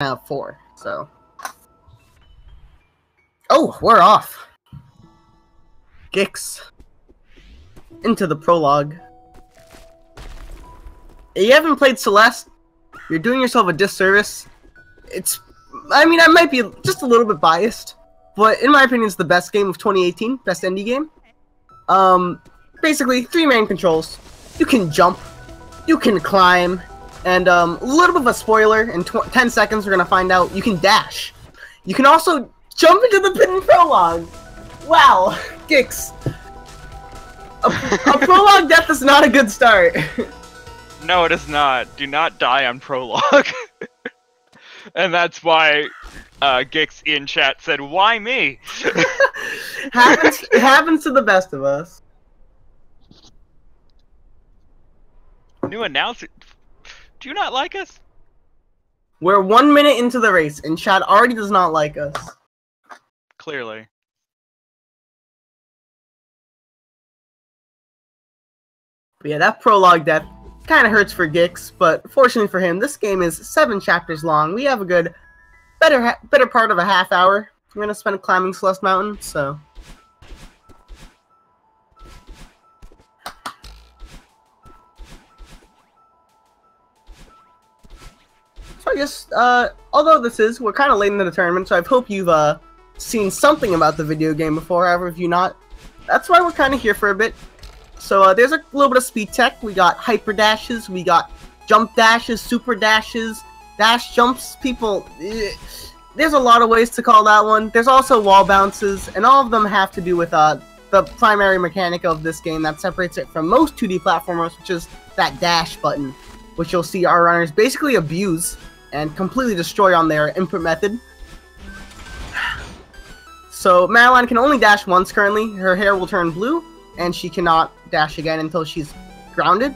have 4, so. Oh, we're off. Gix. Into the prologue. If you haven't played Celeste, you're doing yourself a disservice. I mean, I might be just a little bit biased, but in my opinion, it's the best game of 2018, best indie game. Basically, 3 main controls. You can jump, you can climb, and a little bit of a spoiler, in 10 seconds we're gonna find out, you can dash. You can also jump into the hidden prologue. Wow, Gix. A prologue death is not a good start. No, it is not. Do not die on prologue. And that's why Gix in chat said, "Why me?" It happens to the best of us. New announcer. Do you not like us? We're 1 minute into the race, and chat already does not like us. Clearly. But yeah, that prologue death kind of hurts for Gix, but fortunately for him, this game is 7 chapters long. We have a good, better part of a half hour. We're gonna spend climbing Celeste Mountain, so. So I guess, although we're kind of late into the tournament, so I hope you've seen something about the video game before. However, if you not, that's why we're kind of here for a bit. So there's a little bit of speed tech. We got hyper dashes, we got jump dashes, super dashes, dash jumps. People, there's a lot of ways to call that one. There's also wall bounces, and all of them have to do with the primary mechanic of this game that separates it from most 2D platformers, which is that dash button, which you'll see our runners basically abuse and completely destroy on their input method. So Madeline can only dash once currently. Her hair will turn blue, and she cannot dash again until she's grounded.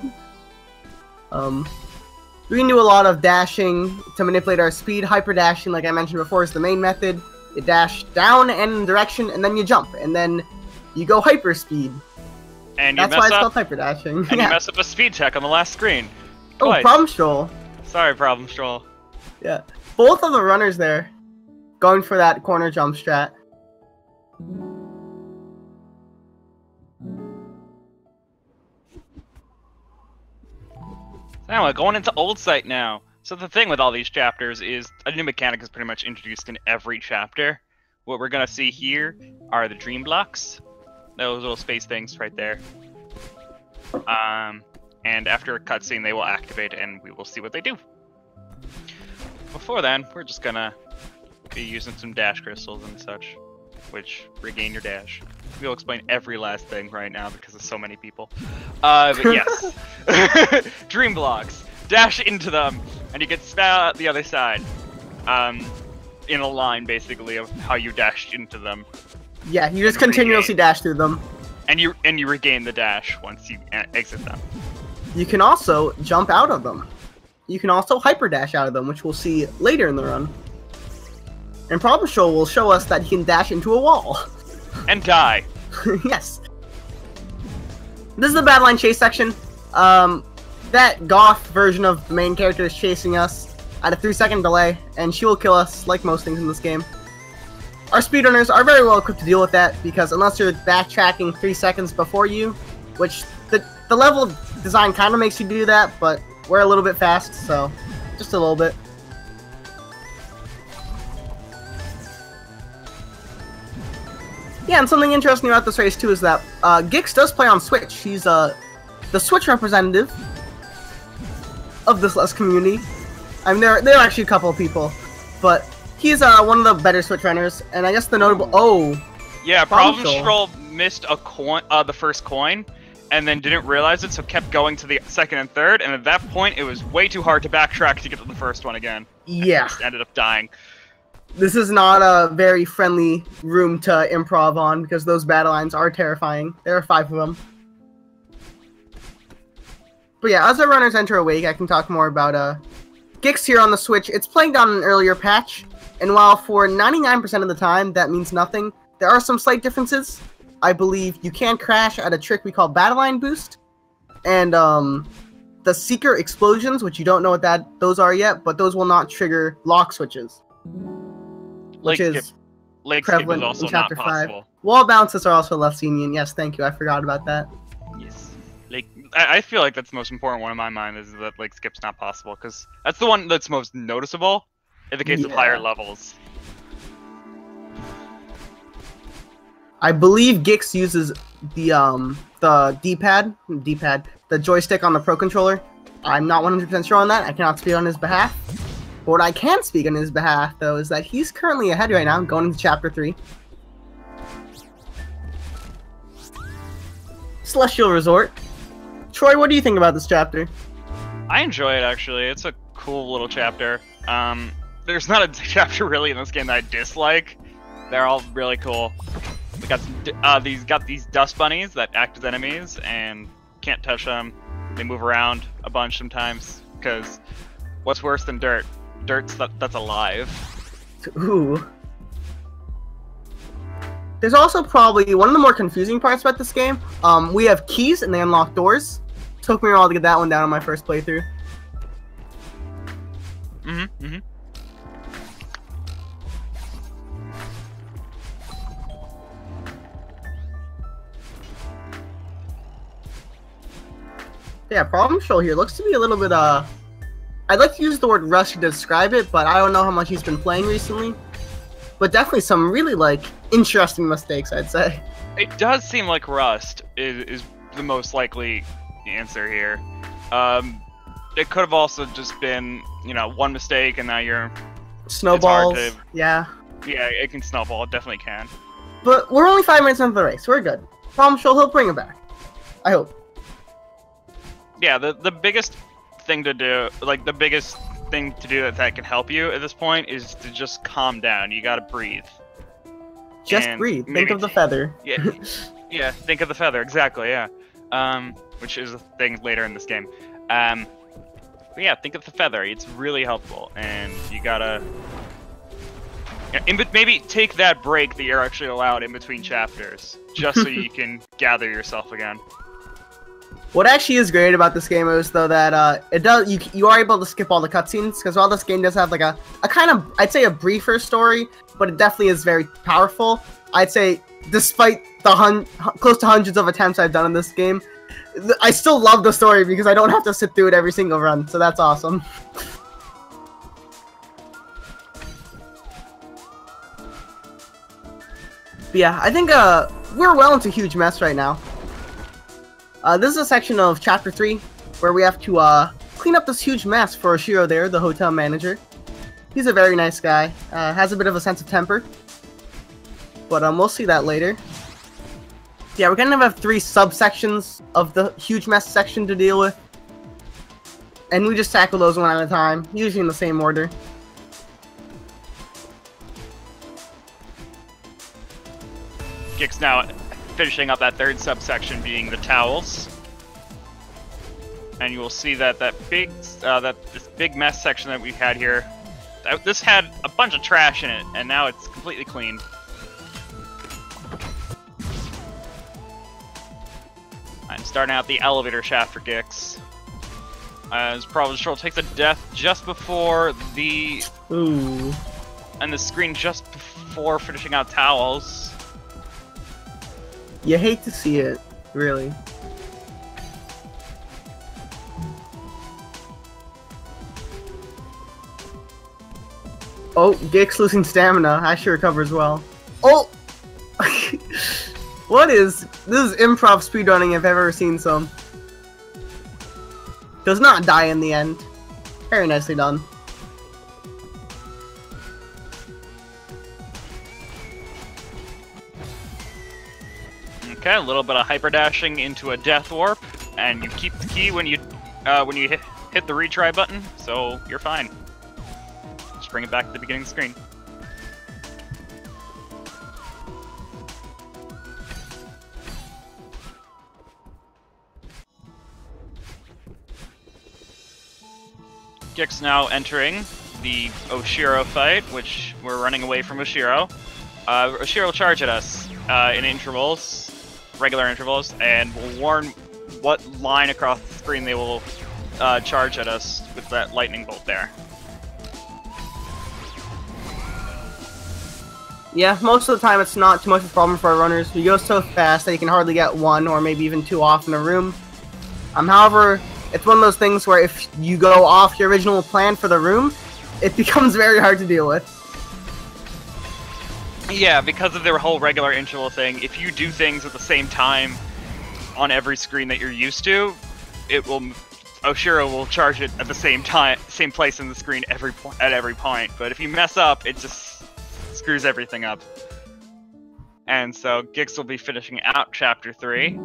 We can do a lot of dashing to manipulate our speed. Hyper dashing, like I mentioned before, is the main method. You dash down and in direction, and then you jump, and then you go hyper speed. And that's why it's called hyper dashing. And you mess up a speed tech on the last screen. Twice. Oh, problemstrol. Sorry, problemstrol. Yeah, both of the runners there, going for that corner jump strat. Now we're going into Old Site now. So the thing with all these chapters is a new mechanic is pretty much introduced in every chapter. What we're gonna see here are the dream blocks, those little space things right there. And after a cutscene, they will activate, and we will see what they do. Before then, we're just gonna be using some dash crystals and such, which regain your dash. We'll explain every last thing right now because of so many people. But yes. Dream blocks. Dash into them, and you get spat out the other side. In a line, basically, of how you dashed into them. Yeah, you just continuously dash through them. And you regain the dash once you exit them. You can also jump out of them. You can also hyper dash out of them, which we'll see later in the run. And problemstrol will show us that he can dash into a wall. And die. Yes. This is the Badline chase section. That goth version of the main character is chasing us at a 3-second delay, and she will kill us like most things in this game. Our speedrunners are very well equipped to deal with that, because unless you're backtracking 3 seconds before you, which the level design kind of makes you do that, but we're a little bit fast, so just a little bit. Yeah, and something interesting about this race too is that Gix does play on Switch. He's the Switch representative of this Celeste community. I mean, there are actually a couple of people, but he's one of the better Switch runners. And I guess the notable yeah, problemstrol missed a coin, the first coin, and then didn't realize it, so kept going to the second and third. And at that point, it was way too hard to backtrack to get to the first one again. Yeah, and just ended up dying. This is not a very friendly room to improv on, because those battle lines are terrifying. There are 5 of them. But yeah, as our runners enter Awake, I can talk more about Gix here on the Switch. It's playing down an earlier patch, and while for 99% of the time that means nothing, there are some slight differences. I believe you can crash at a trick we call Battle Line Boost, and the the secret explosions, which you don't know what those are yet, but those will not trigger lock switches, which is prevalent also in Chapter not 5. possible. Wall bounces are also less lenient. Yes, thank you. I forgot about that. Yes. I feel like that's the most important one in my mind, is that skip's not possible, because that's the one that's most noticeable in the case of higher levels. I believe Gix uses the D-pad, the joystick on the Pro Controller. I'm not 100% sure on that. I cannot speak on his behalf. But what I can speak on his behalf, though, is that he's currently ahead right now, going into Chapter 3. Celestial Resort. Troy, what do you think about this chapter? I enjoy it, actually. It's a cool little chapter. There's not a chapter really in this game that I dislike. They're all really cool. We got these dust bunnies that act as enemies and can't touch them. They move around a bunch sometimes, because what's worse than dirt? Dirt's that's alive. Ooh. There's also probably one of the more confusing parts about this game. We have keys and they unlock doors. Took me a while to get that one down on my first playthrough. Yeah, problemstrol here looks to be a little bit, I'd like to use the word rushed to describe it, but I don't know how much he's been playing recently. But definitely some really, interesting mistakes, I'd say. It does seem like rust is the most likely answer here. It could have also just been, one mistake and now you're... Snowballs, yeah. Yeah, it can snowball, it definitely can. But we're only 5 minutes into the race, we're good. Problemstrol, he'll bring it back. I hope. Yeah, the biggest thing to do, the biggest thing to do that can help you at this point is to just calm down. You gotta breathe. Just breathe. Think of the feather. Yeah, yeah. Think of the feather. Exactly. Yeah. Which is a thing later in this game. But yeah, think of the feather. It's really helpful, and you gotta. Maybe take that break that you're actually allowed in between chapters, just so you can gather yourself again. What actually is great about this game is, though, that you are able to skip all the cutscenes, because while this game does have a kind of, I'd say, a briefer story, but it definitely is very powerful. I'd say, despite the close to hundreds of attempts I've done in this game, I still love the story because I don't have to sit through it every single run, so that's awesome. But yeah, I think we're well into Huge Mess right now. This is a section of Chapter 3 where we have to clean up this huge mess for Oshiro there, the hotel manager. He's a very nice guy, has a bit of a sense of temper, but we'll see that later. Yeah, we're gonna have 3 subsections of the huge mess section to deal with, and we just tackle those one at a time, usually in the same order. Gix now finishing up that 3rd subsection, being the towels, and you will see that this big mess section that we had here, this had a bunch of trash in it, and now it's completely clean. I'm starting out the elevator shaft for Gix, as problemstrol takes a death just before the and the screen just before finishing out towels. You hate to see it, really. Oh, Gix losing stamina. Actually recovers well. Oh! This is improv speedrunning if I've ever seen some. Does not die in the end. Very nicely done. Okay, a little bit of hyper dashing into a death warp, and you keep the key when you hit the retry button, so you're fine. Just bring it back to the beginning of the screen. Gix now entering the Oshiro fight, which we're running away from Oshiro. Oshiro will charge at us in intervals, regular intervals, and will warn what line across the screen they will charge at us with that lightning bolt there. Yeah, most of the time it's not too much of a problem for our runners. We go so fast that you can hardly get one or maybe even two off in a room. However, it's one of those things where if you go off your original plan for the room, it becomes very hard to deal with. Yeah, because of their whole regular interval thing, if you do things at the same time on every screen that you're used to, it will... Oshiro will charge it at the same time, same place in the screen at every point. But if you mess up, it just screws everything up. And so Gix will be finishing out Chapter 3,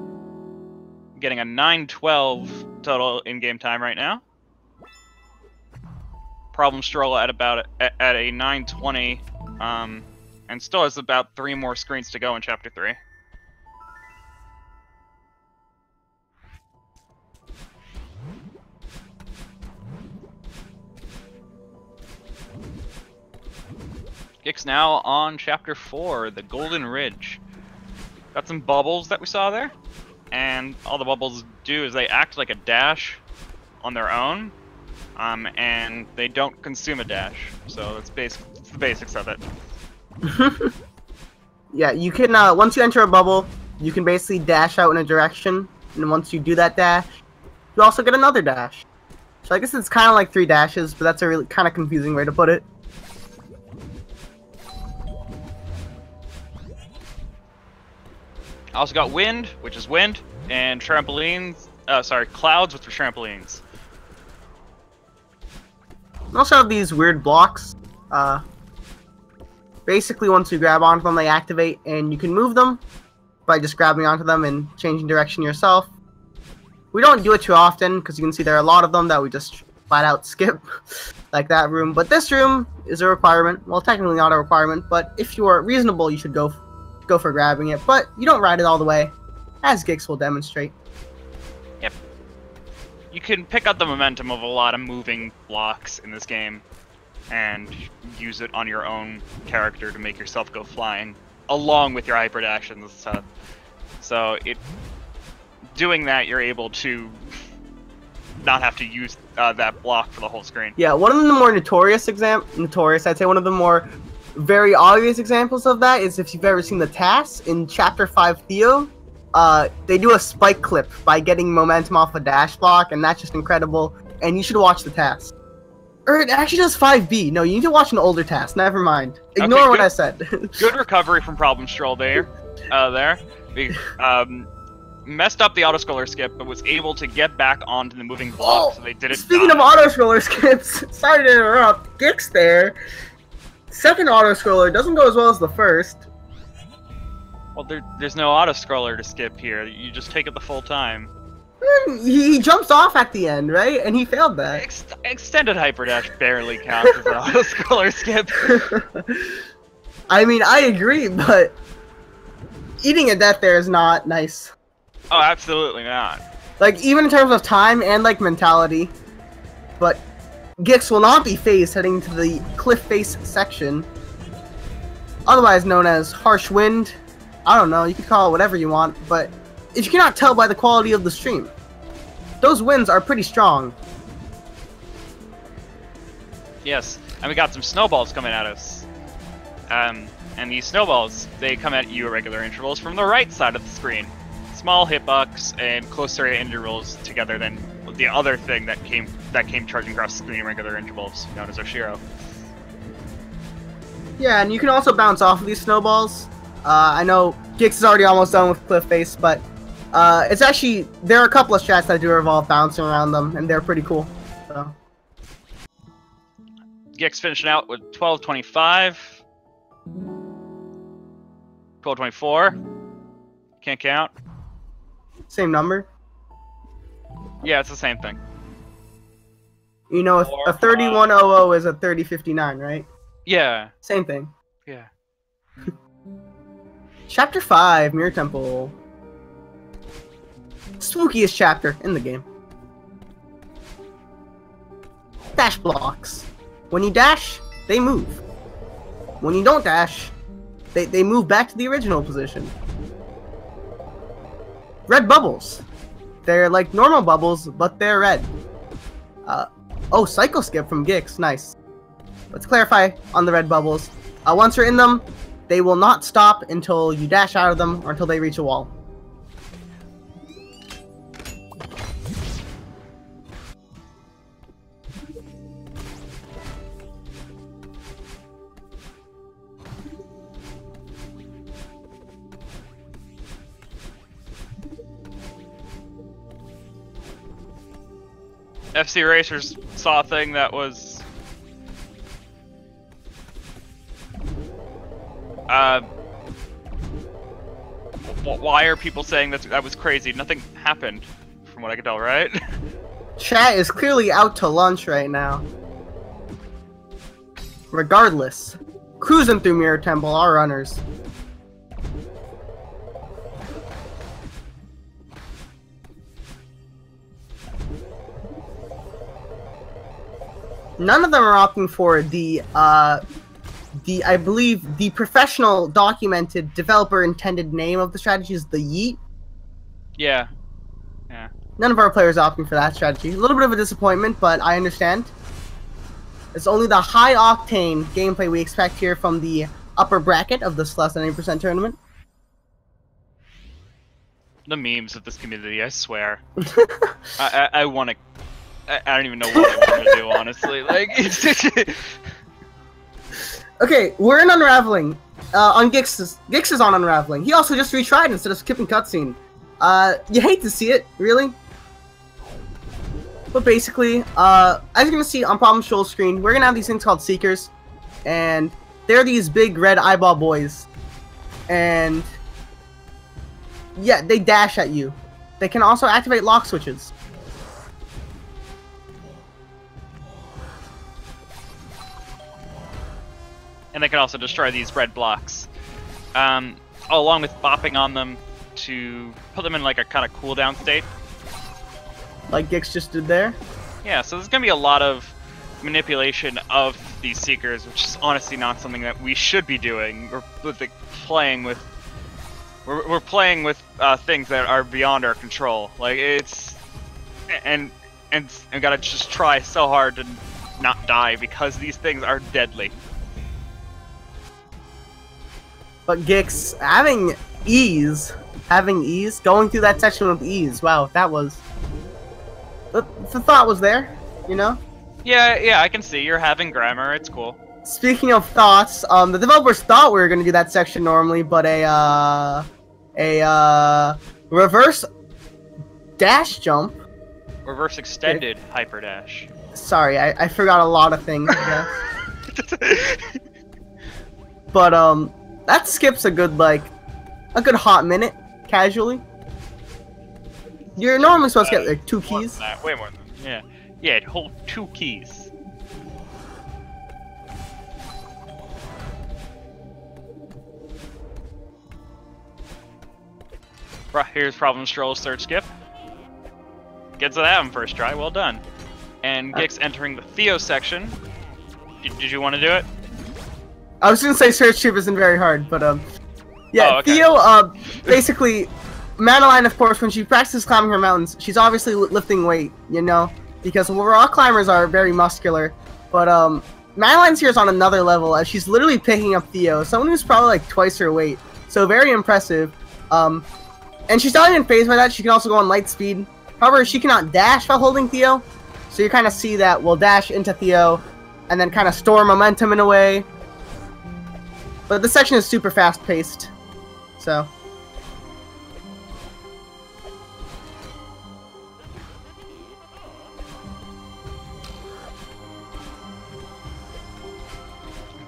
getting a 9:12 total in-game time right now. Problemstrol at about at a 9:20, and still has about 3 more screens to go in Chapter 3. Gix now on Chapter 4, the Golden Ridge. Got some bubbles that we saw there, and all the bubbles do is they act like a dash on their own, and they don't consume a dash. So it's the basics of it. Yeah, you can, once you enter a bubble, you can basically dash out in a direction, and once you do that dash, you also get another dash. So I guess it's kind of like 3 dashes, but that's a really kind of confusing way to put it. I also got wind, which is wind, and trampolines, clouds, which are trampolines. We also have these weird blocks. Basically, once you grab onto them, they activate, and you can move them by just grabbing onto them and changing direction yourself. We don't do it too often, because you can see there are a lot of them that we just flat out skip, like that room. But this room is a requirement. Well, technically not a requirement, but if you are reasonable, you should go for grabbing it, but you don't ride it all the way, as Gix will demonstrate. Yep. You can pick up the momentum of a lot of moving blocks in this game, and use it on your own character to make yourself go flying, along with your hyperdash and stuff. So doing that, you're able to not have to use that block for the whole screen. Yeah, one of the more I'd say one of the more very obvious examples of that is if you've ever seen the TAS in Chapter 5 Theo. They do a spike clip by getting momentum off a dash block, and that's just incredible, and you should watch the TAS. Or it actually does 5B. No, you need to watch an older TAS. Never mind. Ignore what I said. Good recovery from problemstrol there. We messed up the auto-scroller skip, but was able to get back onto the moving block, so they did it. Speaking of auto-scroller skips, sorry to interrupt, Gix there. Second auto-scroller doesn't go as well as the first. Well, there's no auto-scroller to skip here. You just take it the full time. He jumps off at the end, right? And he failed that. Extended hyperdash barely counts as an auto-scroller skip. I mean, I agree, but eating a death there is not nice. Oh, absolutely not. Like, even in terms of time and, like, mentality. But Gix will not be phased heading to the cliff face section, otherwise known as harsh wind. I don't know, you can call it whatever you want, but if you cannot tell by the quality of the stream, those winds are pretty strong. Yes, and we got some snowballs coming at us. And these snowballs, they come at you at regular intervals from the right side of the screen. Small hitbox and closer intervals together than the other thing that came charging across the screen in regular intervals, known as Oshiro. Yeah, and you can also bounce off of these snowballs. I know Gix is already almost done with Cliff Face, but it's actually, there are a couple of strats that do involve bouncing around them, and they're pretty cool. So. Gix finishing out with 12:25. 12:24. Can't count. Same number? Yeah, it's the same thing. You know, a 3100 is a 3059, right? Yeah. Same thing. Yeah. Chapter 5, Mirror Temple. Spookiest chapter in the game. Dash blocks. When you dash, they move. When you don't dash, they move back to the original position. Red bubbles. They're like normal bubbles, but they're red. Oh, cycle skip from Gix. Nice. Let's clarify on the red bubbles. Once you're in them, they will not stop until you dash out of them or until they reach a wall. FC Racers saw a thing that was why are people saying that was crazy? Nothing happened, from what I can tell, right? Chat is clearly out to lunch right now. Regardless, cruising through Mirror Temple are runners. None of them are opting for I believe the professional documented developer intended name of the strategy is the Yeet. Yeah. Yeah. None of our players are opting for that strategy. A little bit of a disappointment, but I understand. It's only the high octane gameplay we expect here from the upper bracket of the Celeste Any Tournament. The memes of this community, I swear. I want to. I don't even know what I want to do, honestly. Like, it's okay, we're in Unraveling. On Gix is on Unraveling. He also just retried instead of skipping cutscene. You hate to see it, really. But basically, as you're gonna see on problemstrol screen, we're gonna have these things called Seekers, and they're these big red eyeball boys, and yeah, they dash at you. They can also activate lock switches. And they can also destroy these red blocks, along with bopping on them to put them in like a kind of cooldown state. Like Gix just did there? Yeah, so there's going to be a lot of manipulation of these Seekers, which is honestly not something that we should be doing. We're playing with things that are beyond our control. Like, it's... And gotta just try so hard to not die because these things are deadly. But Gix, having ease, going through that section with ease, wow, that was... The thought was there, you know? Yeah, I can see. You're having grammar, it's cool. Speaking of thoughts, the developers thought we were going to do that section normally, but a reverse dash jump. Reverse extended hyper dash. Sorry, I forgot a lot of things, I guess. But, that skips a good hot minute, casually. You're normally supposed to get like 2 keys. Way more than that. Yeah, it hold 2 keys. Right, here's problemstrol's third skip. Gets to that on first try, well done. And Gix entering the Theo section. Did you want to do it? I was gonna say search tube isn't very hard, but yeah, oh, okay. Theo, basically, Madeline, of course, when she practices climbing her mountains, she's obviously lifting weight, you know, because raw climbers are very muscular, but Madeline's here is on another level, as she's literally picking up Theo, someone who's probably like twice her weight, so very impressive, and she's not even phased by that. She can also go on light speed. However, she cannot dash while holding Theo, so you kind of see that we'll dash into Theo, and then kind of store momentum in a way. But this section is super fast-paced, so...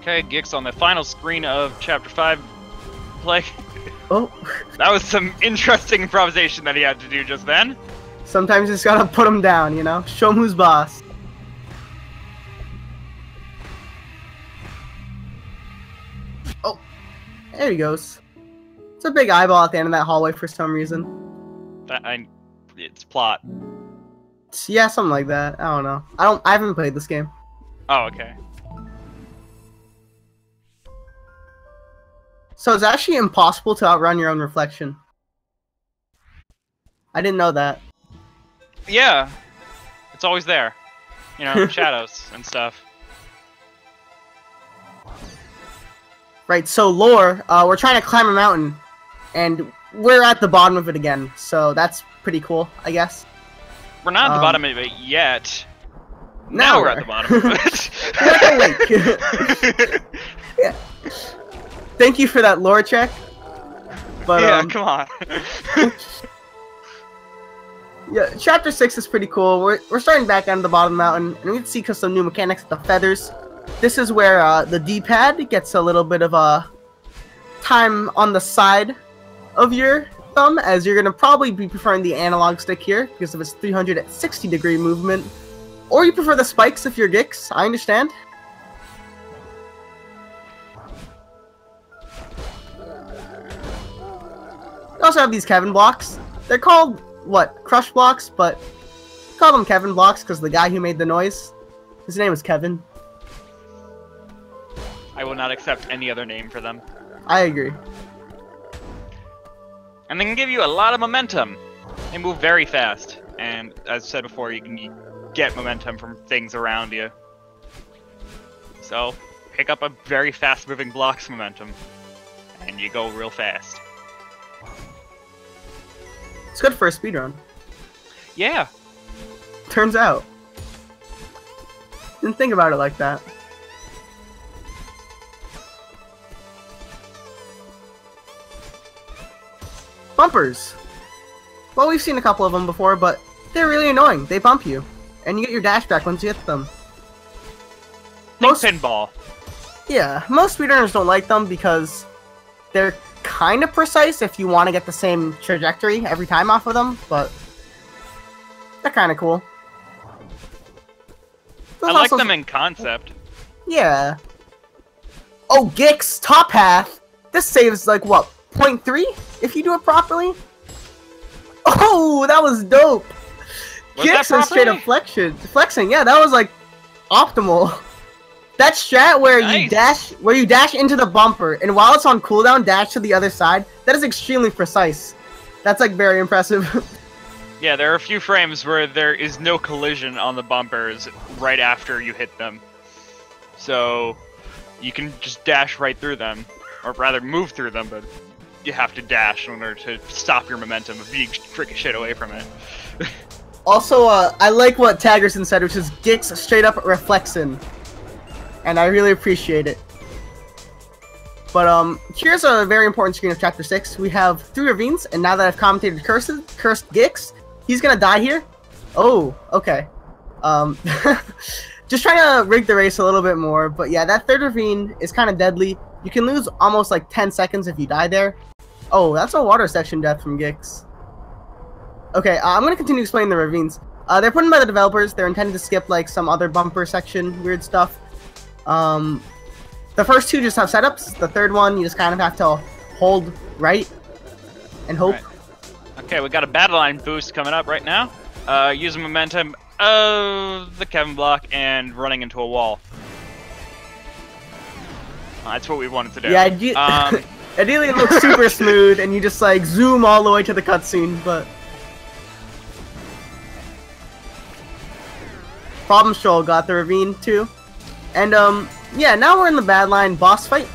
Okay, Gix on the final screen of Chapter 5 play. Oh. That was some interesting improvisation that he had to do just then. Sometimes you just gotta put him down, you know? Show him who's boss. Oh. There he goes. It's a big eyeball at the end of that hallway for some reason. It's plot. Yeah, something like that. I don't know. I haven't played this game. Oh, okay. So it's actually impossible to outrun your own reflection. I didn't know that. Yeah. It's always there. You know, shadows and stuff. Right, so lore, we're trying to climb a mountain, and we're at the bottom of it again, so that's pretty cool, I guess. We're not at the bottom of it yet. Now We're at the bottom of it. We're at the lake. Yeah. Thank you for that lore check. But, yeah, come on. Yeah, Chapter 6 is pretty cool. We're starting back down at the bottom of the mountain, and we can see some new mechanics with the feathers. This is where the D-pad gets a little bit of time on the side of your thumb, as you're going to probably be preferring the analog stick here because of its 360-degree movement. Or you prefer the spikes if you're Gix, I understand. We also have these Kevin blocks. They're called, what, crush blocks, but call them Kevin blocks because the guy who made the noise, his name is Kevin. I will not accept any other name for them. I agree. And they can give you a lot of momentum. They move very fast. And as said before, you can get momentum from things around you. So, pick up a very fast-moving block's momentum, and you go real fast. It's good for a speedrun. Yeah. Turns out. Didn't think about it like that. Bumpers. Well, we've seen a couple of them before, but they're really annoying. They bump you, and you get your dash back once you hit them. Think pinball. Yeah, most speedrunners don't like them because they're kind of precise if you want to get the same trajectory every time off of them, but they're kind of cool. I like them in concept. Yeah. Oh, Gix, top half. This saves like what, 0.3 if you do it properly? Oh, that was dope. Gix and straight up flexing. Yeah, that was like optimal. That strat where you dash into the bumper, and while it's on cooldown, dash to the other side. That is extremely precise. That's like very impressive. Yeah, there are a few frames where there is no collision on the bumpers right after you hit them. So you can just dash right through them, or rather move through them, but you have to dash in order to stop your momentum of being ricochet away from it. Also, I like what Taggerson said, which is Gix straight up reflexin'. And I really appreciate it. But here's a very important screen of Chapter 6. We have 3 ravines, and now that I've commentated cursed Gix, he's gonna die here. Oh, okay. Just trying to rig the race a little bit more, but yeah, that 3rd ravine is kind of deadly. You can lose almost like 10 seconds if you die there. Oh, that's a water section death from Gix. Okay, I'm gonna continue explaining the ravines. They're put in by the developers. They're intended to skip like some other bumper section, weird stuff. The first 2 just have setups. The 3rd one, you just kind of have to hold right and hope. Right. Okay, we got a battle line boost coming up right now. Using momentum of the Kevin block and running into a wall. That's what we wanted to do. Yeah, ideally it looks super smooth, and you just like zoom all the way to the cutscene, but problemstrol got the ravine too. And, yeah, now we're in the Badline boss fight.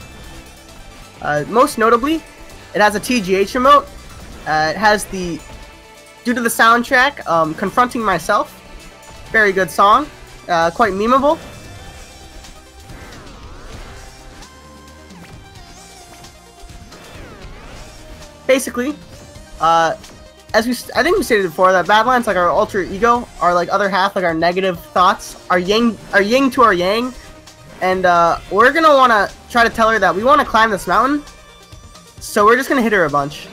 Most notably, it has a TGH remote. It has the, due to the soundtrack, Confronting Myself. Very good song. Quite memeable. Basically, I think we stated before that Badline's like our alter ego, our like other half, like our negative thoughts, our yin to our yang. And we're gonna want to try to tell her that we want to climb this mountain, so we're just gonna hit her a bunch.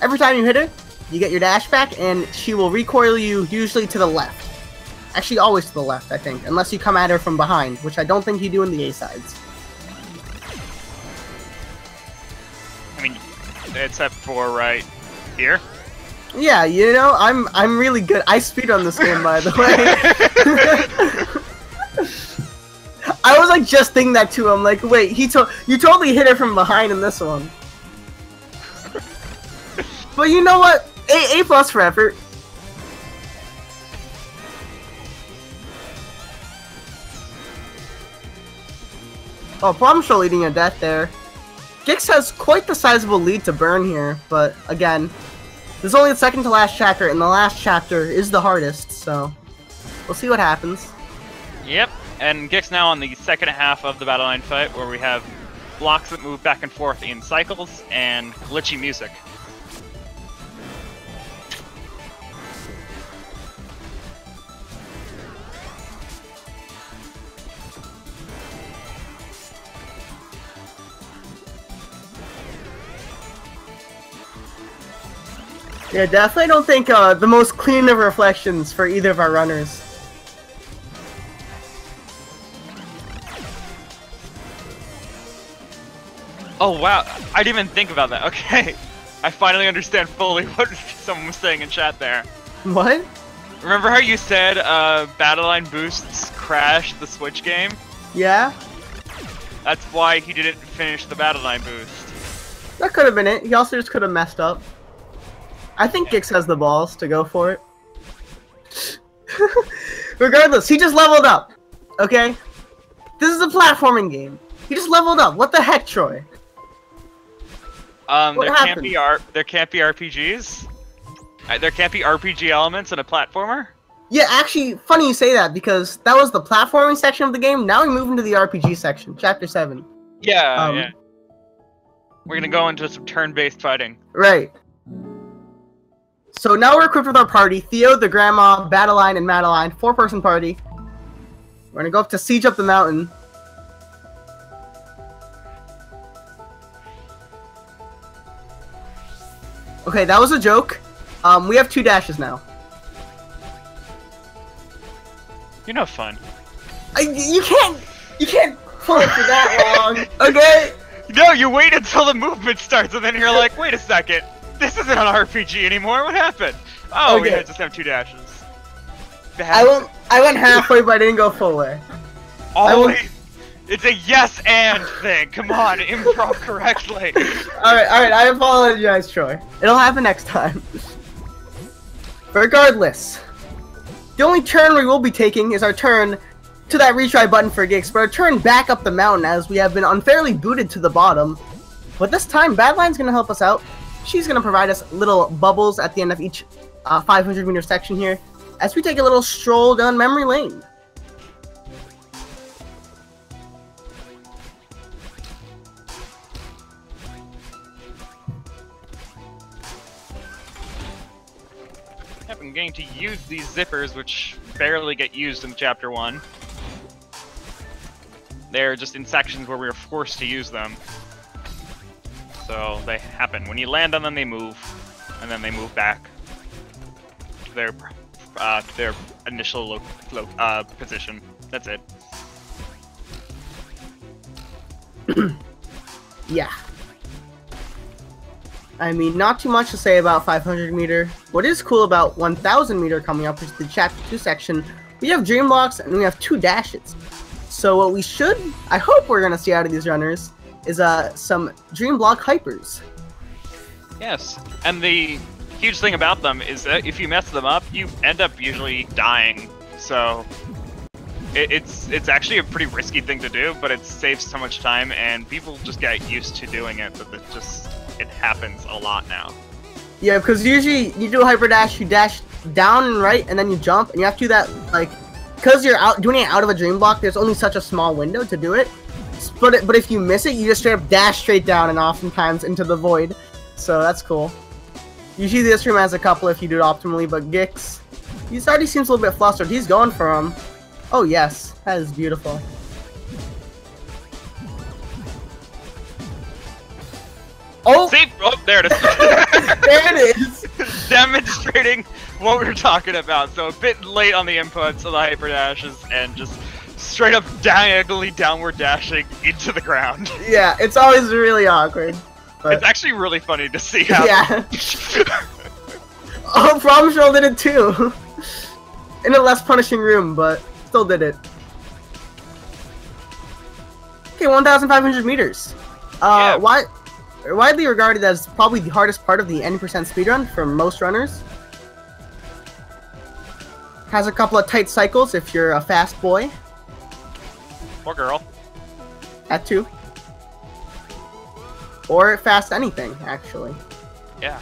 Every time you hit her, you get your dash back, and she will recoil you usually to the left. Actually, always to the left, I think, unless you come at her from behind, which I don't think you do in the A-sides. I mean, except for right here. Yeah, you know, I'm really good. I speedrun this game, by the way. I was like just thinking that too. I'm like, wait, you totally hit her from behind in this one. But you know what? A+ for effort. Oh, problemstrol leading a death there. Gix has quite the sizable lead to burn here, but again, this is only the second to last chapter, and the last chapter is the hardest, so we'll see what happens. Yep, and Gix now on the second half of the battle line fight, where we have blocks that move back and forth in cycles and glitchy music. Yeah, definitely don't think the most clean of reflections for either of our runners. Oh wow, I didn't even think about that. Okay, I finally understand fully what someone was saying in chat there. What? Remember how you said battle line boosts crash the Switch game? Yeah? That's why he didn't finish the battle line boost. That could have been it. He also just could have messed up. I think Gix has the balls to go for it. Regardless, he just leveled up. Okay? This is a platforming game. He just leveled up. What the heck, Troy? There can't be RPGs? There can't be RPG elements in a platformer? Yeah, actually, funny you say that, because that was the platforming section of the game. Now we move into the RPG section, Chapter 7. Yeah, yeah. We're gonna go into some turn-based fighting. Right. So now we're equipped with our party. Theo, the Grandma, Battleline, and Madeline. 4-person party. We're gonna go up to siege up the mountain. Okay, that was a joke. We have 2 dashes now. You're no fun. You can't pull it for that long, okay? No, you wait until the movement starts, and then you're like, wait a second, this isn't an RPG anymore. What happened? Oh, okay. We just have 2 dashes. I went halfway, but I didn't go full way. Always, it's a yes and thing. Come on, improv correctly. All right. I apologize, Troy. It'll happen next time. Regardless, the only turn we will be taking is our turn to that retry button for Gix, but our turn back up the mountain as we have been unfairly booted to the bottom. But this time, Badline's going to help us out. She's going to provide us little bubbles at the end of each 500-meter section here as we take a little stroll down memory lane. I'm getting to use these zippers, which barely get used in Chapter 1. They're just in sections where we are forced to use them. So they happen. When you land on them, they move, and then they move back to their initial position. That's it. Yeah. I mean, not too much to say about 500 meter. What is cool about 1000 meter coming up is the Chapter 2 section. We have dream blocks and we have 2 dashes. So what we should, I hope we're going to see out of these runners, is some dream block hypers. Yes, and the huge thing about them is that if you mess them up, you end up usually dying. So it's actually a pretty risky thing to do, but it saves so much time, and people just get used to doing it that it happens a lot now. Yeah, because usually you do a hyper dash, you dash down and right, and then you jump, and you have to do that, like, because you're doing it out of a dream block, there's only such a small window to do it. But if you miss it, you just straight up dash straight down and oftentimes into the void. So that's cool. Usually this room has a couple if you do it optimally, but Gix, he already seems a little bit flustered. He's going for him. Oh yes, that is beautiful. Oh! See? Oh, there it is. There it is! Demonstrating what we were talking about. So a bit late on the inputs of the hyper dashes and just straight up diagonally downward dashing into the ground. Yeah, it's always really awkward. But it's actually really funny to see how. Yeah. Oh, problemstrol did it too. In a less punishing room, but still did it. Okay, 1,500 meters. Yeah. Why widely regarded as probably the hardest part of the N% speedrun for most runners. Has a couple of tight cycles if you're a fast boy. Or girl. That too. Or fast anything, actually. Yeah.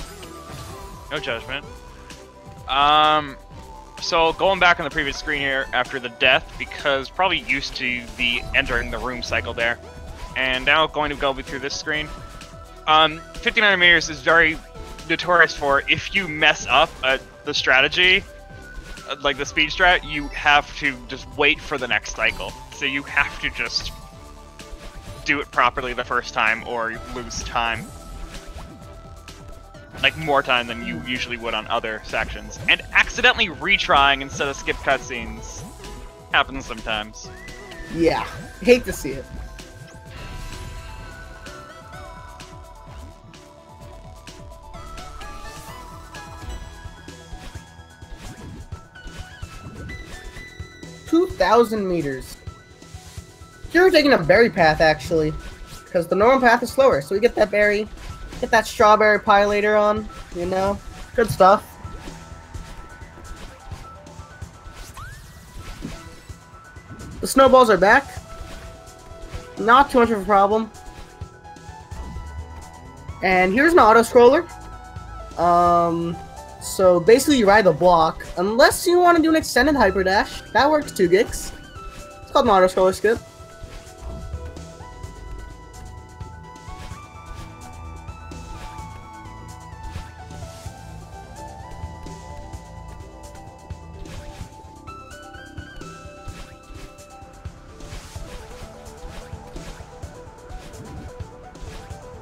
No judgment. So going back on the previous screen here after the death, because probably used to the entering the room cycle there. And now going to go through this screen. 59 meters is very notorious for if you mess up the strategy, like the speed strat, you have to just wait for the next cycle. So you have to just do it properly the first time or lose time. Like more time than you usually would on other sections. And accidentally retrying instead of skip cutscenes happens sometimes. Yeah, hate to see it. $2,000 Here we're taking a berry path, actually. Because the normal path is slower, so we get that berry, get that strawberry pie later on, you know? Good stuff. The snowballs are back. Not too much of a problem. And here's an auto-scroller. So basically you ride the block, unless you want to do an extended hyper dash. That works too, Gix. It's called an auto-scroller skip.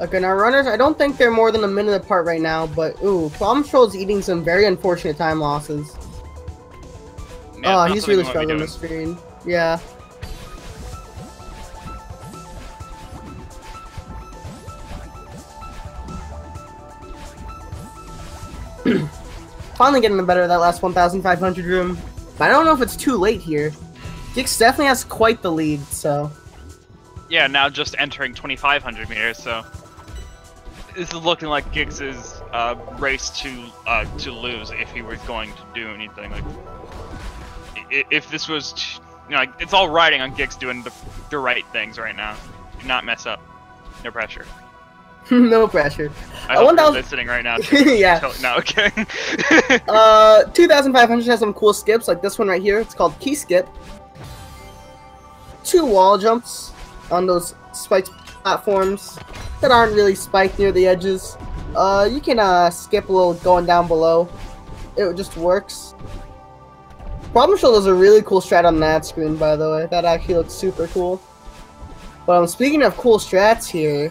Okay, now runners, I don't think they're more than a minute apart right now, but ooh, problemstrol's eating some very unfortunate time losses. Yeah, oh, he's really struggling this screen. Yeah. Finally getting the better of that last 1,500 room. But I don't know if it's too late here. Gix definitely has quite the lead, so... Yeah, now just entering 2,500 meters, so... This is looking like Gix's race to lose if he was going to do anything. Like, if this was, you know, like, it's all riding on Gix doing the right things right now. Do not mess up. No pressure. No pressure. I hope you're listening right now. Yeah. No, okay. 2,500 has some cool skips, like this one right here. It's called Key Skip. 2 wall jumps on those spiked platforms that aren't really spiked near the edges. You can skip a little going down below. It just works. problemstrol does a really cool strat on that screen, by the way. That actually looks super cool. But speaking of cool strats here,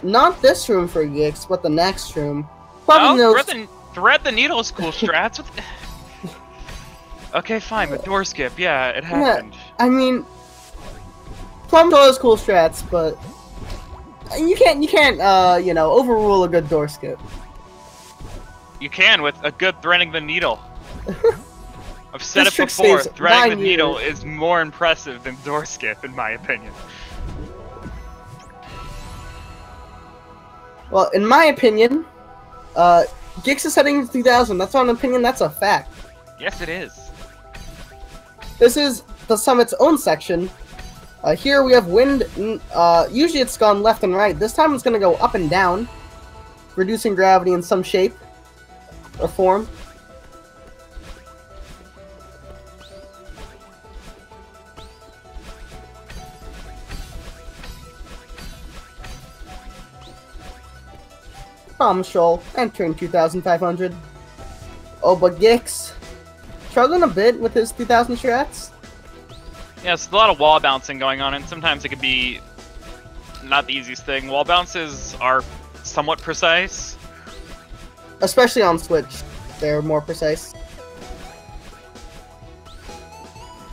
not this room for Gix, but the next room. Probably thread the needle is cool strats. Okay, fine, but door skip, yeah, it happened. Yeah, I mean, problemstrol has cool strats, but you can't, you know, overrule a good door skip. You can with a good threading the needle. I've said it before, threading the needle is more impressive than door skip, in my opinion. Well, in my opinion, Gix is heading to 2,000. That's not an opinion, that's a fact. Yes, it is. This is the summit's own section. Here we have wind. Usually it's gone left and right. This time it's going to go up and down, reducing gravity in some shape or form. Problemstrol, entering 2,500. Oh, but Gix struggling a bit with his 2,000 strats. Yeah, there's a lot of wall bouncing going on, and sometimes it could be not the easiest thing. Wall bounces are somewhat precise. Especially on Switch, they're more precise.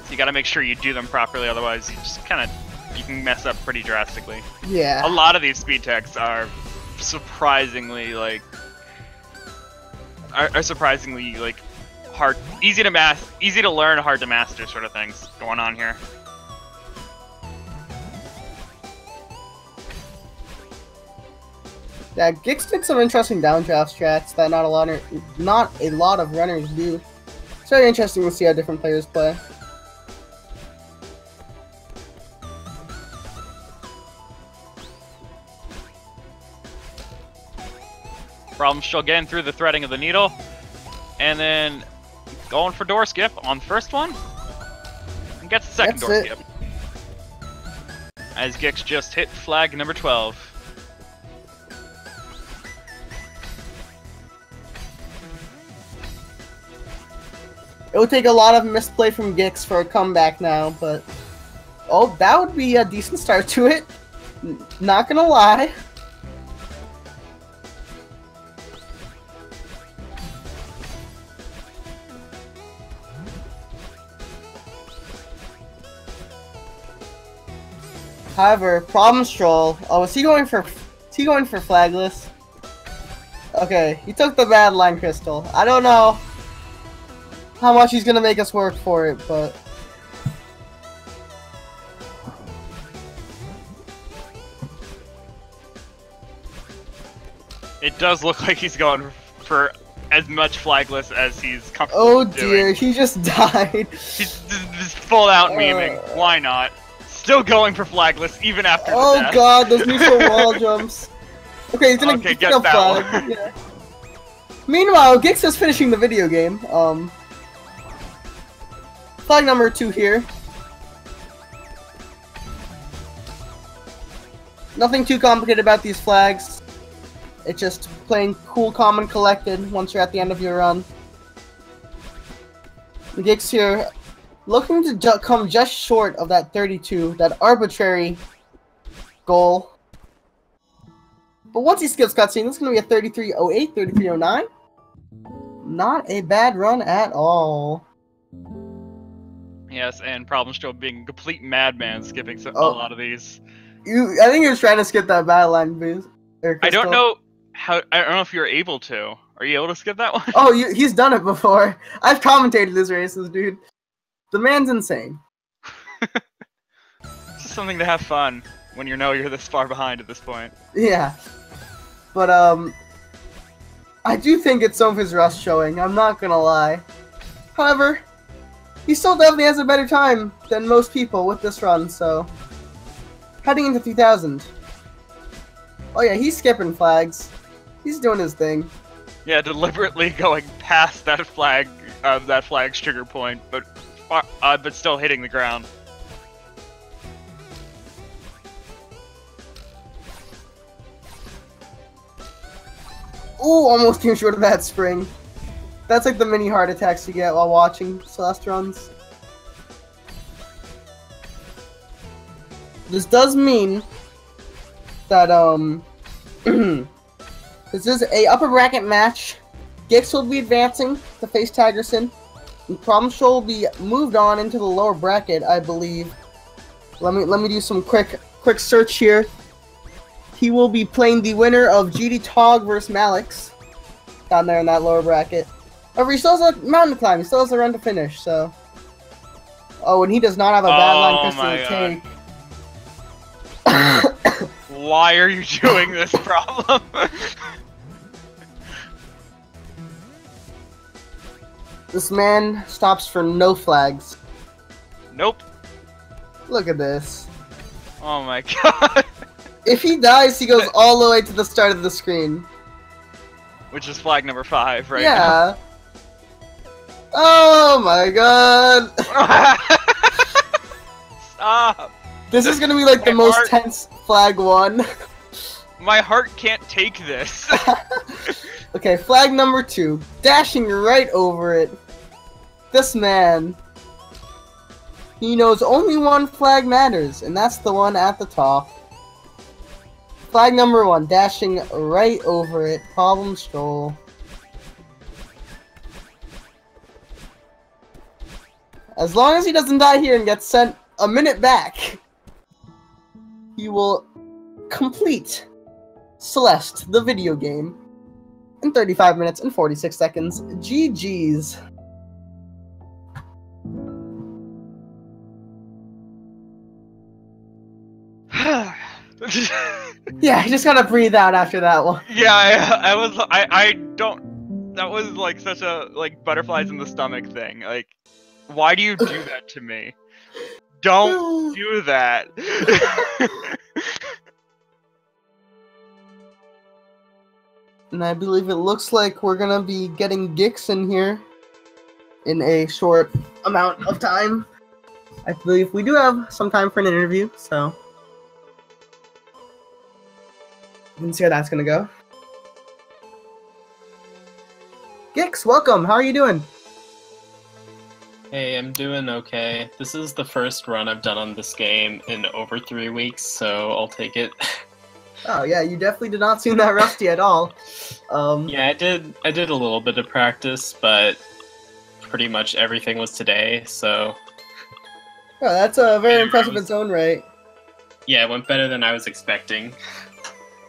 So you gotta make sure you do them properly, otherwise you just you can mess up pretty drastically. Yeah. A lot of these speed techs are surprisingly, surprisingly, hard, easy to learn, hard to master sort of things going on here. Yeah, Gix did some interesting downdraft strats that not a lot of runners do. It's very interesting to see how different players play. problemstrol getting through the threading of the needle, and then going for door skip on the first one, and gets the second door skip. As Gix just hit flag number 12. It would take a lot of misplay from Gix for a comeback now, but... Oh, that would be a decent start to it. Not gonna lie. However, problemstrol. Oh, is he going for flagless? Okay, he took the bad line crystal. I don't know how much he's gonna make us work for it, but it does look like he's going for as much flagless as he's comfortable oh doing. dear, he just died. He's just full out memeing. Why not? Still going for flagless even after the Oh death. god, those neutral wall jumps. Okay, he's gonna get a that flag. Yeah. Meanwhile, Gix is finishing the video game. Flag number 2 here. Nothing too complicated about these flags. It's just playing cool, calm, and collected once you're at the end of your run. Gix here, looking to come just short of that 32, that arbitrary goal. But once he skips cutscene, it's going to be a 33.08, 33.09. Not a bad run at all. Yes, and problemstrol being a complete madman skipping a lot of these. I think he was trying to skip that battle line boost. I don't know how. I don't know if you're able to. Are you able to skip that one? Oh, he's done it before. I've commentated his races, dude. The man's insane. It's just something to have fun when you know you're this far behind at this point. Yeah. But, I do think it's some of his rust showing, I'm not gonna lie. However, he still definitely has a better time than most people with this run, so... Heading into 3000. Oh yeah, he's skipping flags. He's doing his thing. Yeah, deliberately going past that flag's trigger point, but still hitting the ground. Ooh, almost came short of that spring. That's like the mini heart attacks you get while watching Celeste runs. This does mean that, this is a upper bracket match. Gix will be advancing to face Tigerson, and problemstrol will be moved on into the lower bracket, I believe. Let me do some quick search here. He will be playing the winner of GD Tog versus Malix down there in that lower bracket. However, he still has a mountain to climb. He still has a run to finish, so... Oh, and he does not have a bad line crystal to take. Why are you doing this, problem? This man stops for no flags. Nope. Look at this. Oh my god. If he dies, he goes all the way to the start of the screen. Which is flag number 5 right now. Oh my god. Stop. This is gonna be like the most tense flag 1. My heart can't take this. Okay, flag number 2. Dashing right over it. This man. He knows only one flag matters, and that's the one at the top. Flag number 1, dashing right over it. Problemstrol. As long as he doesn't die here and gets sent a minute back, he will complete Celeste, the video game, in 35 minutes and 46 seconds. GG's. Yeah, you just gotta breathe out after that one. Yeah, I don't. That was like such a like butterflies in the stomach thing. Like, why do you do that to me? Don't do that. And I believe it looks like we're gonna be getting Gix in here in a short amount of time. I believe we do have some time for an interview, so we can see how that's gonna go. Gix, welcome. How are you doing? Hey, I'm doing okay. This is the first run I've done on this game in over 3 weeks, so I'll take it. Oh yeah, you definitely did not seem that rusty at all. Yeah, I did a little bit of practice, but pretty much everything was today, so Oh, that's very impressive in its own right. yeah, it went better than I was expecting.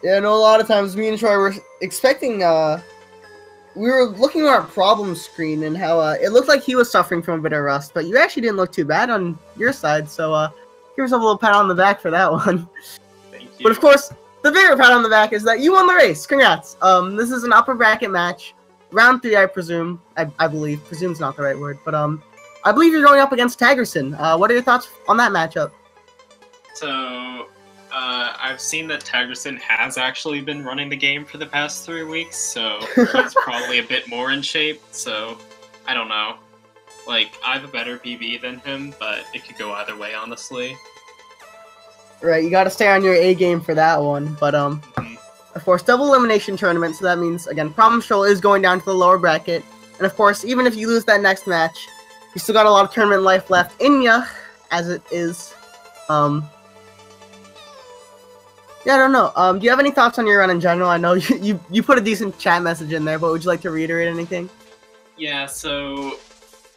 Yeah, I know a lot of times me and Troy were expecting, we were looking at our problem screen and how it looked like he was suffering from a bit of rust, but you actually didn't look too bad on your side, so give yourself a little pat on the back for that one. Thank you. But of course, the bigger pat on the back is that you won the race. Congrats. This is an upper bracket match. Round 3, I presume. I believe. Presume's not the right word, but I believe you're going up against Tagerson. What are your thoughts on that matchup? So, I've seen that Tagerson has actually been running the game for the past 3 weeks, so he's probably a bit more in shape, so I don't know. Like, I have a better PB than him, but it could go either way, honestly. Right, you got to stay on your A game for that one. But of course, double elimination tournament. So that means again, problemstrol is going down to the lower bracket. And of course, even if you lose that next match, you still got a lot of tournament life left in ya, as it is. Yeah, I don't know. Do you have any thoughts on your run in general? I know you put a decent chat message in there, but would you like to reiterate anything? Yeah, so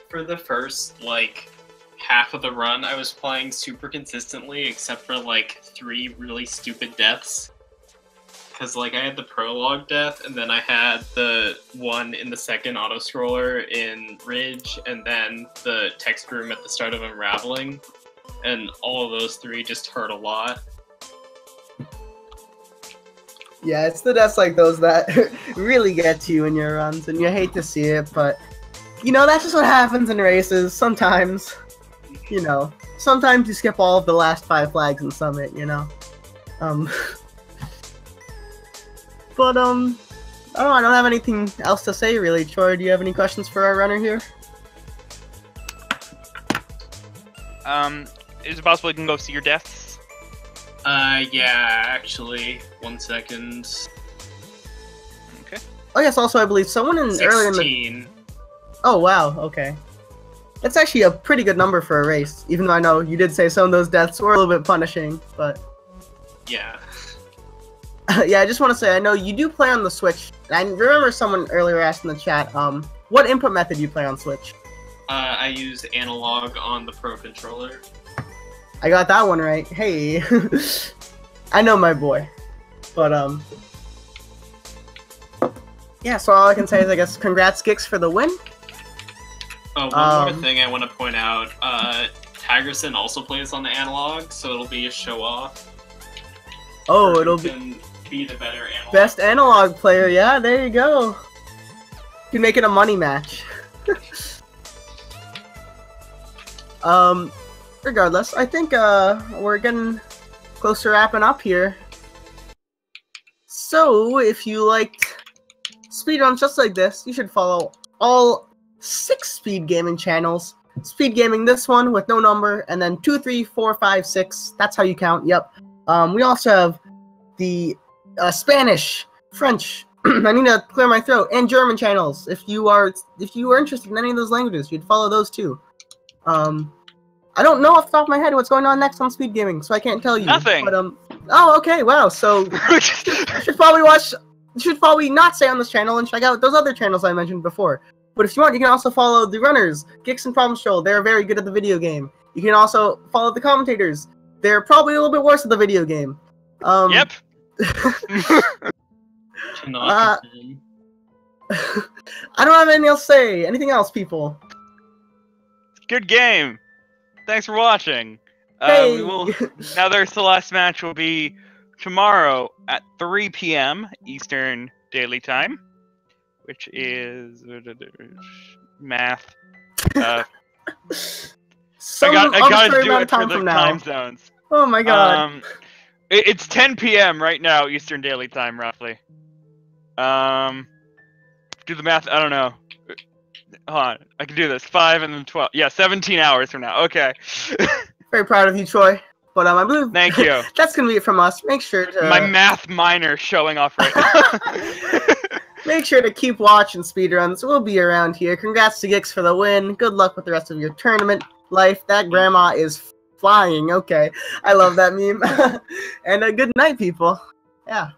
for the first, like, half of the run, I was playing super consistently, except for, like, 3 really stupid deaths. Because, like, I had the prologue death, and then I had the one in the second auto-scroller in Ridge, and then the text room at the start of Unraveling. And all of those 3 just hurt a lot. Yeah, it's the deaths like those that really get to you in your runs, and you hate to see it, but, you know, that's just what happens in races sometimes. You know, sometimes you skip all of the last 5 flags in Summit, you know? But, I don't know, I don't have anything else to say, really. Troy, do you have any questions for our runner here? Is it possible you can go see your deaths? Yeah, actually, 1 second. Okay. Oh, yes, also, I believe someone earlier in the... 16. Oh, wow, okay. That's actually a pretty good number for a race, even though I know you did say some of those deaths were a little bit punishing, but... Yeah. Yeah, I just want to say, I know you do play on the Switch. I remember someone earlier asked in the chat, what input method do you play on Switch? I use analog on the Pro Controller. I got that one right. Hey. I know my boy. But, yeah, so all I can say is, I guess, congrats, Gix, for the win. Oh, one more thing I want to point out. Tagerson also plays on the analog, so it'll be a show-off. Oh, it'll be the better analog. Best analog player, yeah, there you go. You can make it a money match. Regardless, I think we're getting close to wrapping up here. So, if you liked speedruns just like this, you should follow all 6 speed gaming channels. Speed gaming, this one with no number, and then 2, 3, 4, 5, 6. That's how you count. Yep. We also have the Spanish, French. I need to clear my throat, and German channels. If you are interested in any of those languages, you'd follow those too. I don't know off the top of my head what's going on next on speed gaming, so I can't tell you. Nothing. But oh, okay, wow. So you should probably watch. You should probably not stay on this channel and check out those other channels I mentioned before. But if you want, you can also follow the runners, Gix and problemstrol. They're very good at the video game. You can also follow the commentators. They're probably a little bit worse at the video game. Yep. I don't have anything else to say. Anything else, people? Good game. Thanks for watching. Hey. Now their Celeste match will be tomorrow at 3 p.m. Eastern Daily Time, which is math. Some I gotta arbitrary do amount it of time for the from now. time zones. Oh my god. It's 10 p.m. right now, Eastern Daily Time, roughly. Do the math. I don't know. Hold on, I can do this. 5 and then 12. Yeah, 17 hours from now. Okay. Very proud of you, Troy. But I believe Thank you. that's gonna be it from us. Make sure to My math minor showing off right now. make sure to keep watching speedruns. We'll be around here. Congrats to Gix for the win. Good luck with the rest of your tournament life. That grandma is flying. Okay, I love that meme. And good night, people. Yeah.